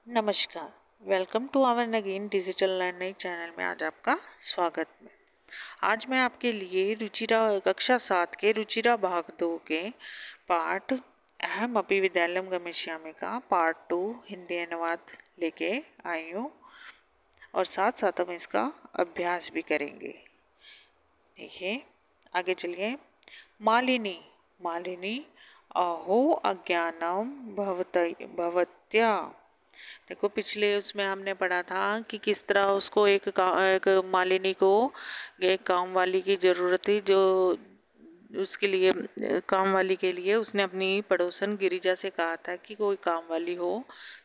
नमस्कार। Welcome to our Nageen digital learning channel में आज आपका स्वागत है। आज मैं आपके लिए रुचिरा कक्षा 7 के रुचिरा भाग 2 के पाठ अहम अपि विद्यालयम गमिष्यामि का पार्ट 2 हिंदी अनुवाद लेके आई हूँ और साथ साथ हम इसका अभ्यास भी करेंगे। देखिए, आगे चलिए। मालिनी मालिनी अहो अज्ञानम भवत्या। देखो, पिछले उसमें हमने पढ़ा था कि किस तरह उसको एक मालिनी को एक काम वाली की जरूरत थी, जो उसके लिए काम वाली के लिए उसने अपनी पड़ोसन गिरिजा से कहा था कि कोई काम वाली हो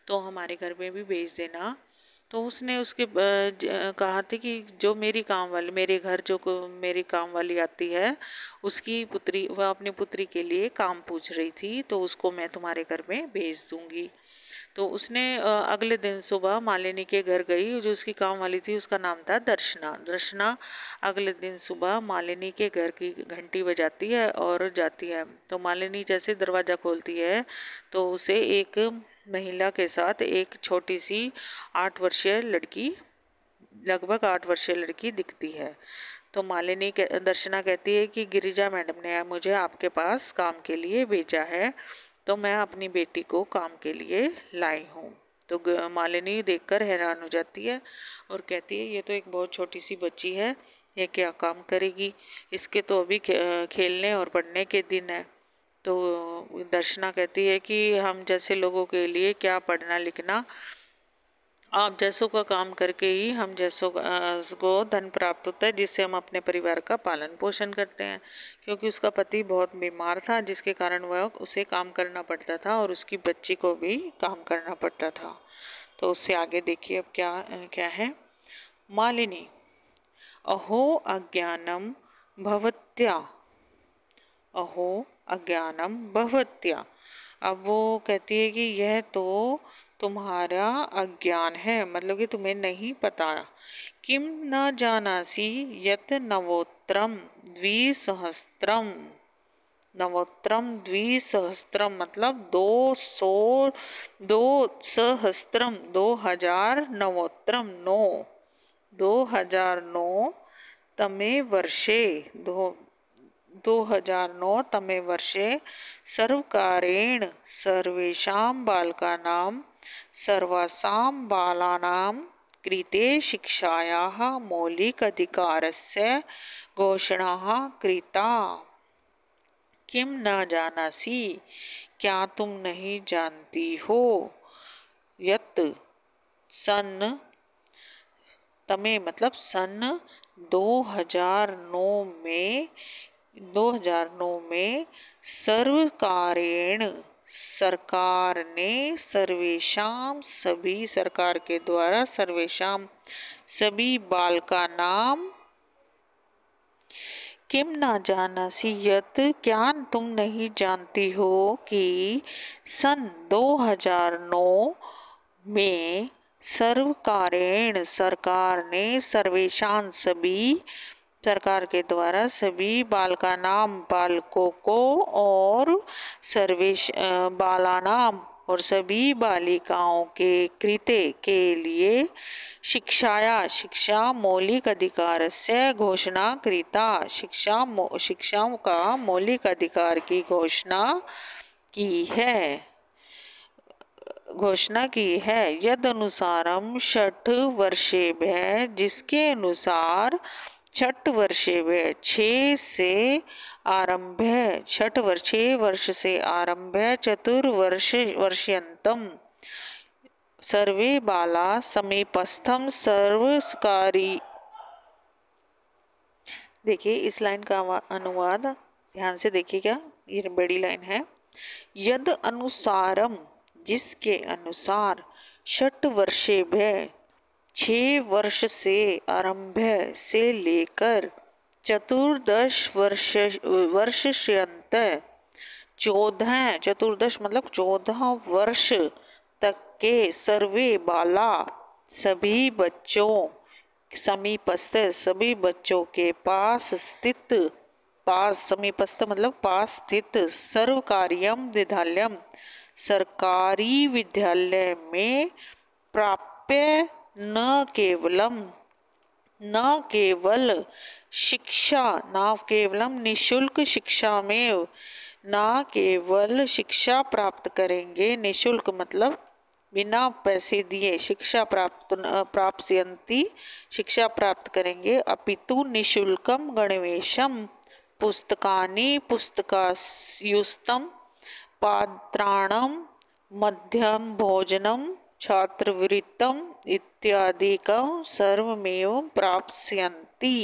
तो हमारे घर में भी भेज देना। तो उसने उसके कहा था कि जो मेरी काम वाली मेरे घर मेरी काम वाली आती है, उसकी पुत्री, वह अपनी पुत्री के लिए काम पूछ रही थी, तो उसको मैं तुम्हारे घर में भेज दूंगी। तो उसने अगले दिन सुबह मालिनी के घर गई। जो उसकी काम वाली थी उसका नाम था दर्शना। दर्शना अगले दिन सुबह मालिनी के घर की घंटी बजाती है और जाती है। तो मालिनी जैसे दरवाज़ा खोलती है तो उसे एक महिला के साथ एक छोटी सी 8 वर्षीय लड़की, लगभग 8 वर्षीय लड़की दिखती है। तो दर्शना कहती है कि गिरिजा मैडम ने मुझे आपके पास काम के लिए भेजा है, तो मैं अपनी बेटी को काम के लिए लाई हूँ। तो मालिनी देखकर हैरान हो जाती है और कहती है, ये तो एक बहुत छोटी सी बच्ची है, ये क्या काम करेगी, इसके तो अभी खेलने और पढ़ने के दिन है। तो दर्शना कहती है कि हम जैसे लोगों के लिए क्या पढ़ना लिखना, आप जैसों का काम करके ही हम जैसों को धन प्राप्त होता है, जिससे हम अपने परिवार का पालन पोषण करते हैं। क्योंकि उसका पति बहुत बीमार था, जिसके कारण वह उसे काम करना पड़ता था और उसकी बच्ची को भी काम करना पड़ता था। तो उससे आगे देखिए अब क्या क्या है। मालिनी अहो अज्ञानम भवत्या। अहो अज्ञानम भवत्या। अब वो कहती है कि यह तो तुम्हारा अज्ञान है, मतलब कि तुम्हें नहीं पता। किम न जानासी यत नवोत्रम द्विसहस्त्रम। नवोत्रम द्विसहस्त्रम मतलब 200 2000 नवोत्रम 9 2009 तमे वर्षे 2009 तमे वर्षे सर्वकारेण सर्वेषां बालकानां सर्वासां बालानां कृते शिक्षायाः मौलिकाधिकारस्य घोषणा कृता। किम न जानासी, क्या तुम नहीं जानती हो, यत सन तमे मतलब सन 2009 में सर्वकारेण सरकार ने सर्वेशाम सभी सरकार के द्वारा सर्वेशाम सभी बालका नाम। किम ना जानासी यत, क्या तुम नहीं जानती हो कि सन 2009 में सर्वकारेण सरकार ने सर्वेशान सभी सरकार के द्वारा सभी बालका नाम बालकों को और सर्वेश बालानाम और सभी बालिकाओं के कृते के लिए शिक्षा मौलिक अधिकार से घोषणा कृता। शिक्षाओं का मौलिक अधिकार की घोषणा की है। यद अनुसारम 6 वर्षेभ्य, जिसके अनुसार 6 वर्षेभ्य 6 वर्ष से आरंभ्य चतुर्वर्ष वर्षयंतम सर्वे बाला समीपस्थम सर्वकारी। देखिए, इस लाइन का अनुवाद ध्यान से देखिएगा, ये बड़ी लाइन है। यद अनुसारम, जिसके अनुसार 6 वर्षेभ्य 6 वर्ष से आरंभ्य से लेकर चतुर्दश वर्षयंत 14 मतलब 14 वर्ष तक के सर्वे बाला सभी बच्चों समीपस्थ सभी बच्चों के पास स्थित समीपस्थ मतलब पास स्थित सर्वकार्यम विद्यालयम सरकारी विद्यालय में प्राप्य न केवल शिक्षा, न केवलम निशुल्क शिक्षा में, न केवल शिक्षा प्राप्त करेंगे, निशुल्क मतलब बिना पैसे दिए, शिक्षा प्राप्स्यन्ति शिक्षा प्राप्त करेंगे, अपितु निशुल्कम गणवेशम पुस्तकानि पुस्तकायुस्तं पात्राणं मध्यम भोजनम छात्रवृत्तम इत्यादिकं सर्वमेव प्राप्स्यन्ति।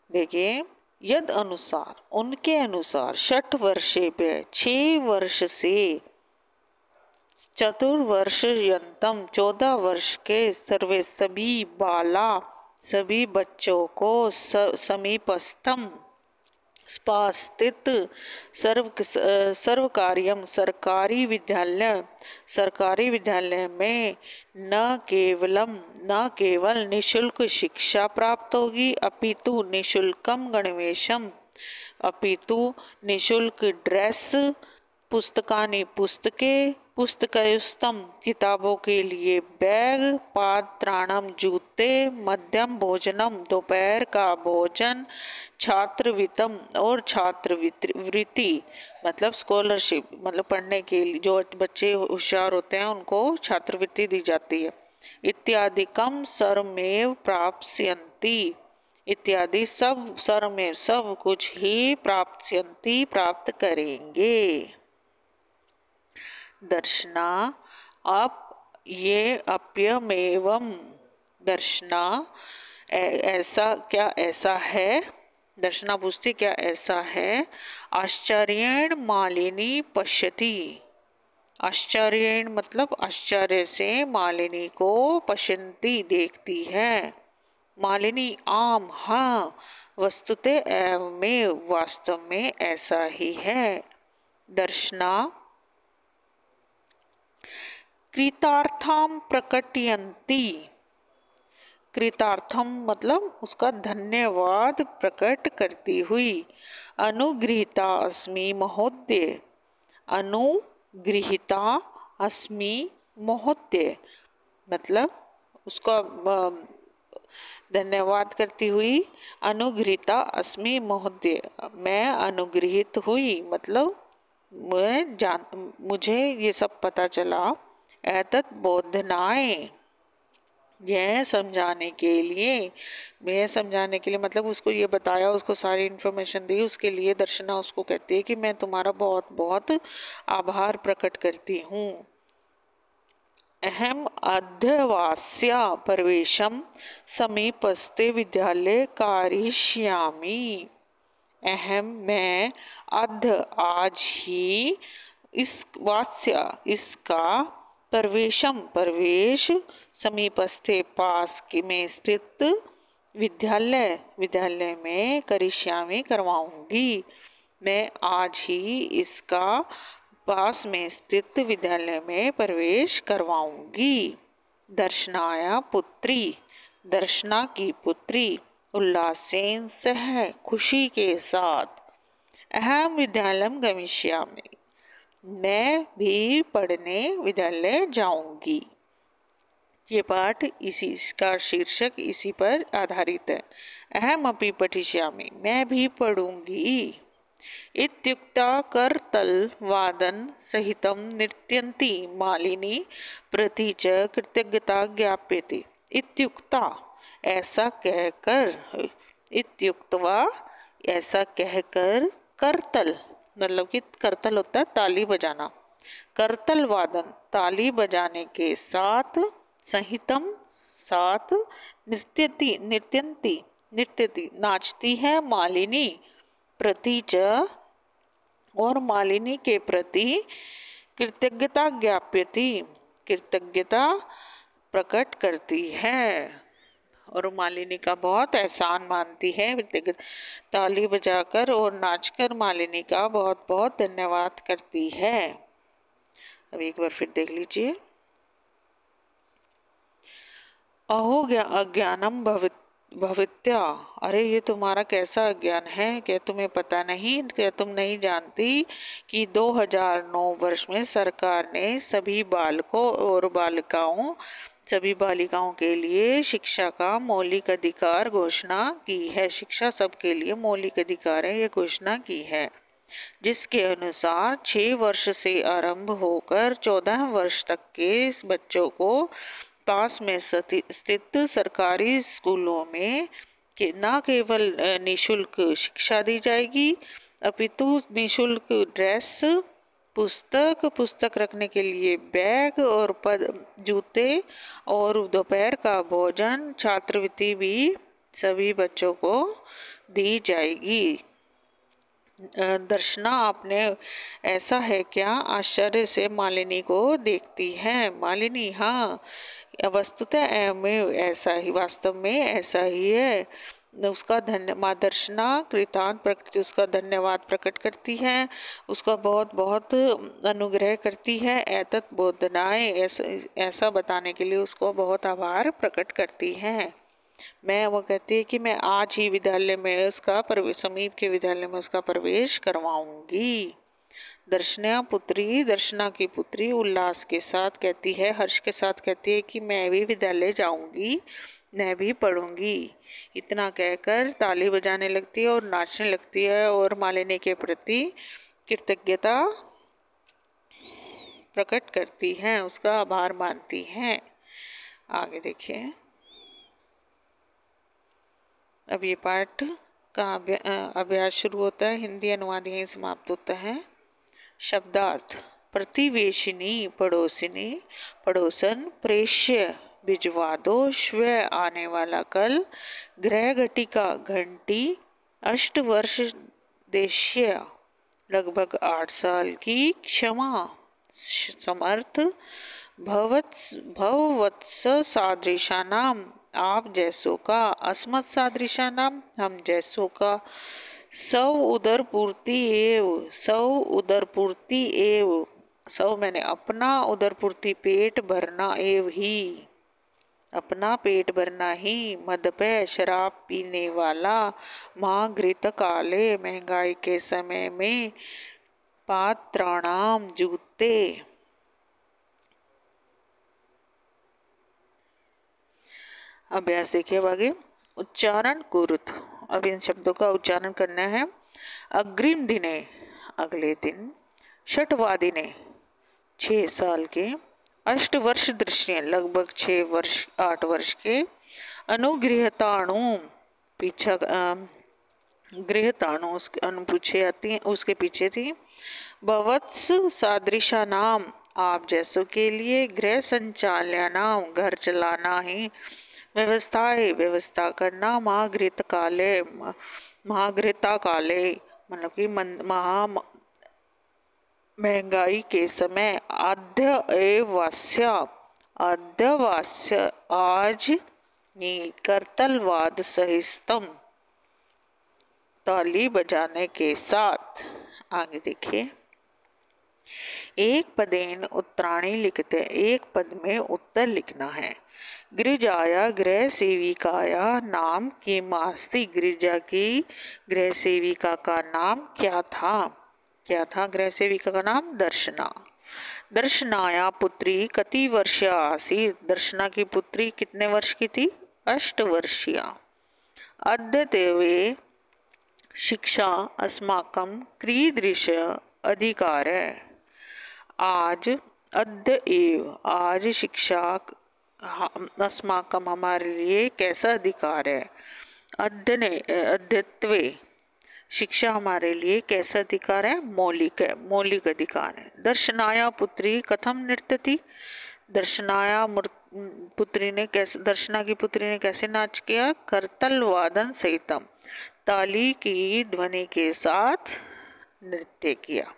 देखिए, यद अनुसार, उनके अनुसार, 6 वर्षेभ्यः 6 वर्ष से चतुर्वर्षयन्तम 14 वर्ष के सर्वे सभी बाला सभी बच्चों को समीपस्थम स्थित सर्वकार्यम सरकारी विद्यालय में न केवल निशुल्क शिक्षा प्राप्त होगी, अपितु निशुल्कम गणवेशम, अपितु निशुल्क ड्रेस, पुस्तकानि पुस्तकें, पुस्तकयुस्तम किताबों के लिए बैग, पात्राणम जूते, मध्यम भोजनम दोपहर का भोजन, छात्रवित्तम और छात्रवृत्ति मतलब स्कॉलरशिप, मतलब पढ़ने के लिए जो बच्चे होशियार होते हैं उनको छात्रवृत्ति दी जाती है, इत्यादिकम सर्वमेव प्राप्स्यन्ति, इत्यादि सब सर्वमेव सब कुछ ही प्राप्स्यन्ति प्राप्त करेंगे। दर्शना आप ये अप्यमेवम, दर्शना ऐसा क्या ऐसा है, दर्शना पूछती क्या ऐसा है, आश्चर्येण मालिनी पश्यति, आश्चर्येण मतलब आश्चर्य से मालिनी को पश्यन्ति देखती है, मालिनी आम हाँ, वस्तुतः एवमेव वास्तव में ऐसा ही है। दर्शना कृतार्थम प्रकटयन्ति, कृतार्थम मतलब उसका धन्यवाद प्रकट करती हुई, अनुगृहीता अस्मि महोदय, अनुगृहीता अस्मि महोदय मतलब उसका धन्यवाद करती हुई, अनुगृहीता अस्मि महोदय मैं अनुगृहित हुई, मतलब मुझे ये सब पता चला, एतत् बोधनाय यह समझाने के लिए मतलब उसको ये बताया, उसको सारी इन्फॉर्मेशन दी, उसके लिए दर्शना उसको कहती है कि मैं तुम्हारा बहुत बहुत आभार प्रकट करती हूँ। अहम अध्यवास्या प्रवेशम समीपस्थे विद्यालय कारिष्यामि, अहम मैं, अद्य आज ही, इस वास्य इसका, प्रवेश समीपस्थे पास में स्थित विद्यालय में करिष्यामि करवाऊंगी, मैं आज ही इसका पास में स्थित विद्यालय में प्रवेश करवाऊंगी। दर्शनाया पुत्री, दर्शना की पुत्री, उल्लासेन सह खुशी के साथ, अहम विद्यालयम गमिष्यामि मैं भी पढ़ने विद्यालय जाऊंगी। ये पाठ इसी का शीर्षक इसी पर आधारित है। अहम अपि पठिष्यामि मैं भी पढ़ूंगी। इत्युक्ता करतल वादन सहितं नृत्यन्ती मालिनी प्रति च कृतज्ञता ज्ञाप्यते। इत्युक्ता ऐसा कहकर, इत्युक्त्वा ऐसा कहकर, करतल मतलब कि करतल होता है ताली बजाना, करतल वादन ताली बजाने के साथ, सहितम साथ, नृत्यति नाचती है, मालिनी प्रति च और मालिनी के प्रति, कृतज्ञता ज्ञाप्यति कृतज्ञता प्रकट करती है और मालिनी का बहुत एहसान मानती है, ताली बजाकर और नाचकर मालिनी का बहुत बहुत धन्यवाद करती है। अब एक बार फिर देख लीजिए। अहो अज्ञानम भवित्या, अरे ये तुम्हारा कैसा अज्ञान है, क्या तुम्हें पता नहीं, क्या तुम नहीं जानती कि 2009 वर्ष में सरकार ने सभी बालकों और बालिकाओं सभी बालिकाओं के लिए शिक्षा का मौलिक अधिकार घोषणा की है। शिक्षा सबके लिए मौलिक अधिकार है, ये घोषणा की है, जिसके अनुसार 6 वर्ष से आरंभ होकर 14 वर्ष तक के बच्चों को पास में स्थित सरकारी स्कूलों में न केवल निशुल्क शिक्षा दी जाएगी, अपितु निशुल्क ड्रेस, पुस्तक रखने के लिए बैग और जूते और दोपहर का भोजन, छात्रवृत्ति भी सभी बच्चों को दी जाएगी। दर्शना, आपने ऐसा है क्या? आश्चर्य से मालिनी को देखती है। मालिनी, हाँ, वस्तुतः में ऐसा ही, वास्तव में ऐसा ही है। उसका माँ दर्शना कृतांत प्रकृति उसका धन्यवाद प्रकट करती है, उसका बहुत बहुत अनुग्रह करती है। एतत् बोधनाएं, ऐसा बताने के लिए उसको बहुत आभार प्रकट करती है। वो कहती है कि मैं आज ही विद्यालय में उसका समीप के विद्यालय में उसका प्रवेश करवाऊंगी। दर्शना की पुत्री उल्लास के साथ कहती है, हर्ष के साथ कहती है कि मैं भी विद्यालय जाऊंगी, मैं भी पढ़ूंगी। इतना कहकर ताली बजाने लगती है और नाचने लगती है और मालिनी के प्रति कृतज्ञता प्रकट करती है, उसका आभार मानती है। आगे देखिए। अब ये पाठ का अभ्यास शुरू होता है। हिंदी अनुवाद यहीं समाप्त होता है। शब्दार्थ: प्रतिवेशिनी, पड़ोसिनी, पड़ोसन, प्रेष्य, भिजवा दो, स्वयं आने वाला कल, गृह घटिका घंटी, अष्टवर्ष देश्य लगभग 8 साल की, क्षमा समर्थ, भववत्स सादृशा नाम, आप जैसों का, अस्मत् सादृशा नाम, हम जैसों का, सौ उदर पूर्ति एव, सौ मैंने अपना, उदर पूर्ति पेट भरना, एव ही अपना पेट भरना ही, मदपय शराब पीने वाला, महाघृत काले महंगाई के समय में, पात्राणाम जूते। अभ्यास देखिए अब आगे। उच्चारण कुरुत, अब इन शब्दों का उच्चारण करना है। अग्रिम दिने, अगले दिन, षटवादिने, 6 साल के, अष्टवर्ष दृश्य, लगभग 8 वर्ष के, अनुगृहताणु, पीछा गृहताणु अनुपूछे आती है, उसके पीछे थी। भवत्स सादृशा नाम, आप जैसों के लिए, गृह संचाल्या नाम, घर चलाना ही, व्यवस्था करना, महाघृत काले, महाघृता काले मतलब कि महा महंगाई के समय, आद्यवास्य आज करतलवाद सहिस्तम, ताली बजाने के साथ। आगे देखिए। एक पदेन उत्तराणी लिखते, एक पद में उत्तर लिखना है। गिरिजाया गृह सेविकाया नाम किमास्ति, गिरिजा की गृह सेविका का नाम क्या था? गृह सेविका का नाम? दर्शना। दर्शनाया पुत्री कति वर्ष आसीत्, दर्शना की पुत्री कितने वर्ष की थी? 8 वर्षीय। अद्यत्वे शिक्षा अस्माकं कीदृश अधिकार है, आज, अद्य एव, आज शिक्षा अस्माकं हमारे लिए कैसा अधिकार है? अद्यत्वे शिक्षा हमारे लिए कैसा अधिकार है? मौलिक है, मौलिक अधिकार है। दर्शनाया पुत्री कथम नृत्यति, दर्शनाया पुत्री ने कैसे, दर्शना की पुत्री ने कैसे नाच किया? करतल वादन सहितम, ताली की ध्वनि के साथ नृत्य किया।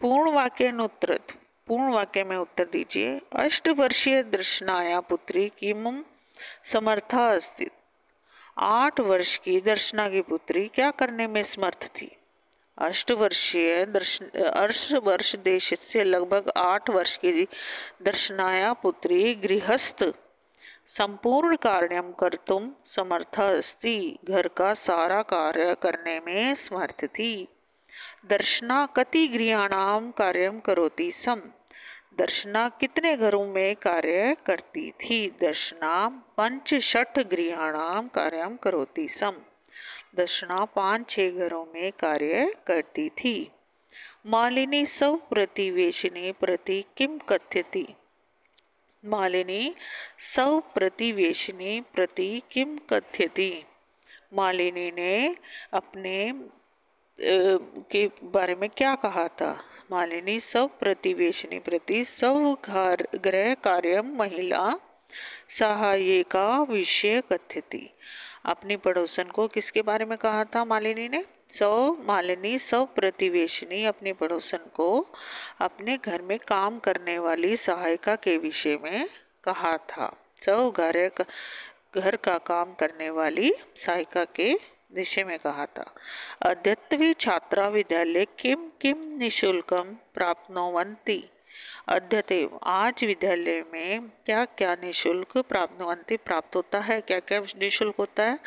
पूर्ण वाक्य अनुत्तरत, पूर्ण वाक्य में उत्तर दीजिए। 8 वर्षीय दर्शनाया पुत्री किम समर्था अस्ति, 8 वर्ष की दर्शना की पुत्री क्या करने में समर्थ थी? 8 वर्ष देश से लगभग 8 वर्ष की दर्शनाया पुत्री गृहस्थ संपूर्ण कार्यम कर्तुम समर्थ अस्ति, घर का सारा कार्य करने में समर्थ थी। दर्शना कति गृहाणाम कार्यम करोति सम, दर्शना कितने घरों में कार्य करती थी। दर्शना पंच षठ गृहाणाम कार्यम करोति सम, दर्शना 5-6 घरों में कार्य करती थी। मालिनी सौ प्रतिवेशिनी प्रति किम कथ्यति, मालिनी सौ प्रतिवेशिनी प्रति किम कथ्यति, मालिनी ने अपने के बारे में क्या कहा था। मालिनी सब प्रतिवेशनी प्रति सब गृह कार्य महिला सहायिका विषय कथ्यति, अपनी पड़ोसन को किसके बारे में कहा था मालिनी ने। मालिनी सब प्रतिवेशनी अपनी पड़ोसन को अपने घर में काम करने वाली सहायिका के विषय में कहा था। घर का काम करने वाली सहायिका के विषय में कहा था। अद्यत्वे छात्रा विद्यालय किम किम निशुल्कम प्राप्नुवन्ति, अद्यतव आज विद्यालय में क्या क्या निशुल्क प्राप्नुवन्ति प्राप्त होता है, क्या क्या निशुल्क होता है।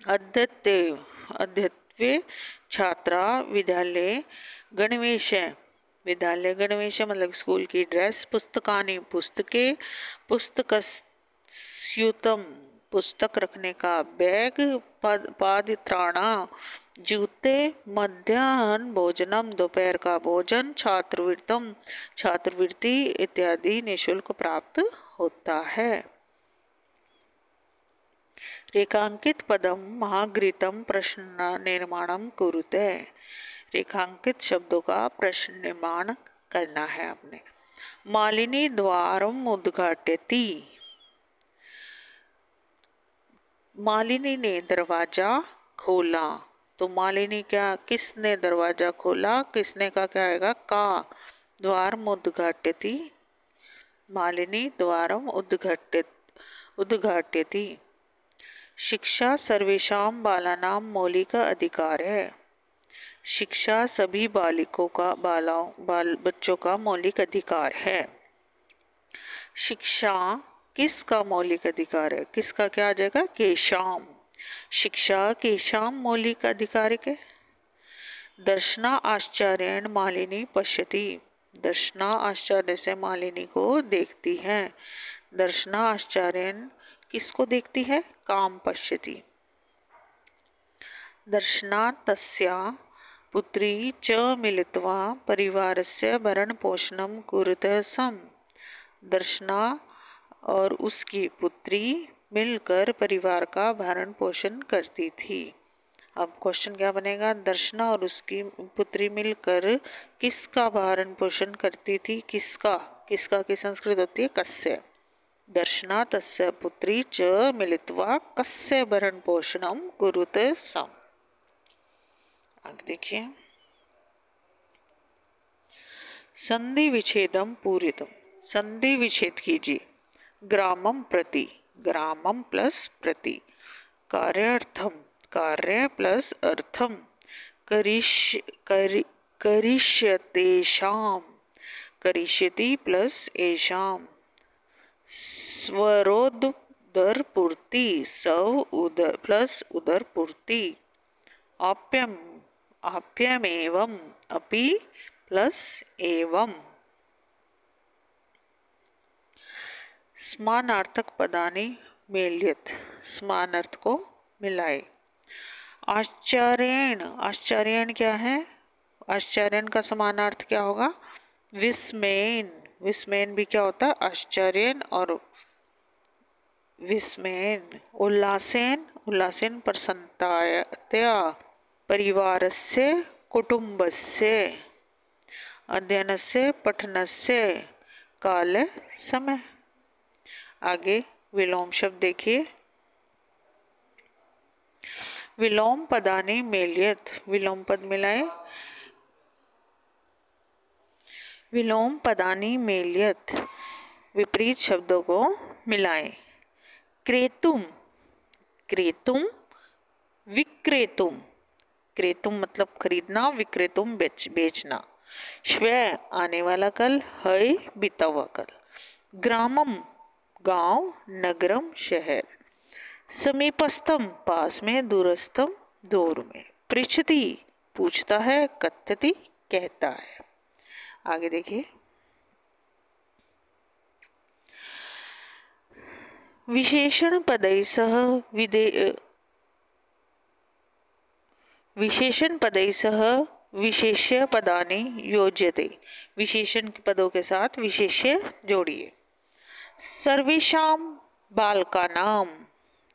अद्यत्वे छात्रा विद्यालय गणवेश, विद्यालय गणवेश मतलब स्कूल की ड्रेस, पुस्तकानि पुस्तकें, पुस्तकस्यूतम पुस्तक रखने का बैग, पादत्राणा जूते, मध्याह्न भोजनम दोपहर का भोजन, छात्रवृत्तम छात्रवृत्ति इत्यादि निशुल्क प्राप्त होता है। रेखांकित पदम महागृतम प्रश्न निर्माणम कुरुते, रेखांकित शब्दों का प्रश्न निर्माण करना है आपने। मालिनी द्वारम उद्घाटयति, मालिनी ने दरवाजा खोला, तो मालिनी क्या किसने दरवाजा खोला, किसने का क्या आएगा का। द्वारम उद्घाटयति, मालिनी द्वारम उद्घाटयति। शिक्षा सर्वेषां बालानां मौलिक अधिकार है, शिक्षा सभी बालिकों का बच्चों का मौलिक अधिकार है। शिक्षा किसका मौलिक अधिकार है, किसका क्या आ जाएगा केशाम, शिक्षा केशाम मौलिक अधिकार है। दर्शना आश्चर्येण मालिनी पश्यति, दर्शना आश्चर्य से मालिनी को देखती है। दर्शना आश्चर्येण किसको देखती है, काम पश्यति। दर्शना तस्या पुत्री च मिलित्वा परिवारस्य भरण पोषणं कुरुतः सम, दर्शना और उसकी पुत्री मिलकर परिवार का भरण पोषण करती थी। अब क्वेश्चन क्या बनेगा, दर्शना और उसकी पुत्री मिलकर किसका भरण पोषण करती थी, किसका किसका की संस्कृत होती है कस्य। दर्शना तस्य पुत्री च मिलित्वा कस्य भरण पोषणं कुरुते सम। आगे देखिए, संधि विच्छेदम पूरितम, संधि विच्छेद कीजिए। ग्रामम प्रति, ग्रामम प्लस प्रति। कार्यार्थम, कार्य प्लस अर्थम। करिष्यतेषाम, करिष्यति प्लस एषाम। स्वरोदरपूर्ति, सव उदर प्लस उदरपूर्ति। आप्यम, आप्यमेवम, अपि प्लस एवं। समानार्थक पदानि मेल्यत, समानार्थ को मिलाए। आश्चर्येण, आश्चर्येण क्या है, आश्चर्येण का समानार्थ क्या होगा विस्मयेन, विस्मयेन भी क्या होता है आश्चर्येन और विस्मयेन। उल्लासेन, उल्लासेन प्रसन्नतया। परिवारस्य कुटुम्बस्य। अध्ययनस्य पठनस्य। काल समय। आगे विलोम शब्द देखिए। विलोम पदानि मेल्यत, विलोम पद मिलाए। विलोम पदानि मेल्यत, विपरीत शब्दों को मिलाएं। क्रेतुम, क्रेतुम विक्रेतुम, क्रेतुम मतलब खरीदना, विक्रेतुम बेचना। श्वः आने वाला कल, है बीता हुआ कल। ग्रामम, गांव, नगरम शहर। समीपस्थम पास में, दूरस्थम दूर में। पृच्छति पूछता है, कथ्यति कहता है। आगे देखिए, विशेषण पदै सह विशेषण पदै सह विशेष्य पदानि योज्यते। विशेषण पदों के साथ विशेष्य जोड़िए। सर्वेषां बालकानां,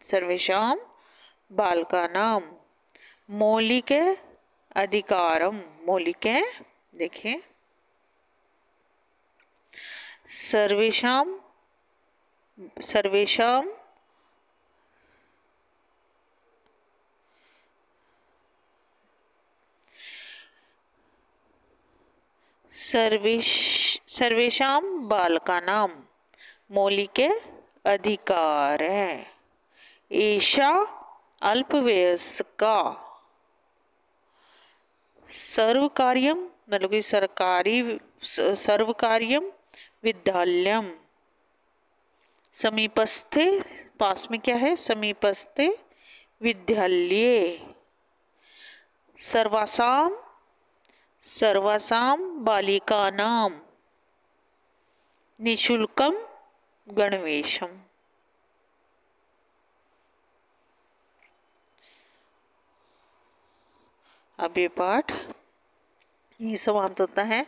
सर्वेषां बालकानां मौलिक अधिकारम, मौलिक देखिए, सर्वेषां सर्वेषां सर्वेषां बालकानां मौलिक अधिकार है। एषा अल्पवयस्का सर्वकार्यम, मतलब कि सरकारी सर्वकार्यम विद्यालयम। समीपस्थे पास में क्या है, समीपस्थे विद्यालय। सर्वासां सर्वासां बालिकानां निःशुल्कम गणवेशम। अब ये पाठ यही समाप्त होता है।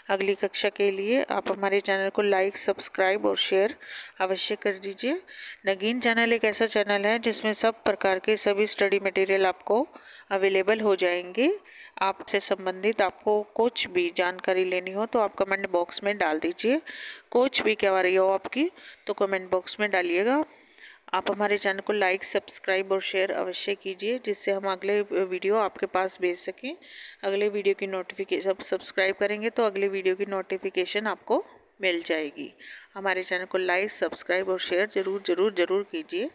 अगली कक्षा के लिए आप हमारे चैनल को लाइक, सब्सक्राइब और शेयर अवश्य कर दीजिए। नगीन चैनल एक ऐसा चैनल है जिसमें सब प्रकार के सभी स्टडी मटेरियल आपको अवेलेबल हो जाएंगे। आपसे संबंधित आपको कुछ भी जानकारी लेनी हो तो आप कमेंट बॉक्स में डाल दीजिए। कुछ भी क्वेरी हो आपकी तो कमेंट बॉक्स में डालिएगा। आप हमारे चैनल को लाइक, सब्सक्राइब और शेयर अवश्य कीजिए, जिससे हम अगले वीडियो आपके पास भेज सकें। अगले वीडियो की नोटिफिकेशन, सब्सक्राइब करेंगे तो अगले वीडियो की नोटिफिकेशन आपको मिल जाएगी। हमारे चैनल को लाइक, सब्सक्राइब और शेयर जरूर कीजिए।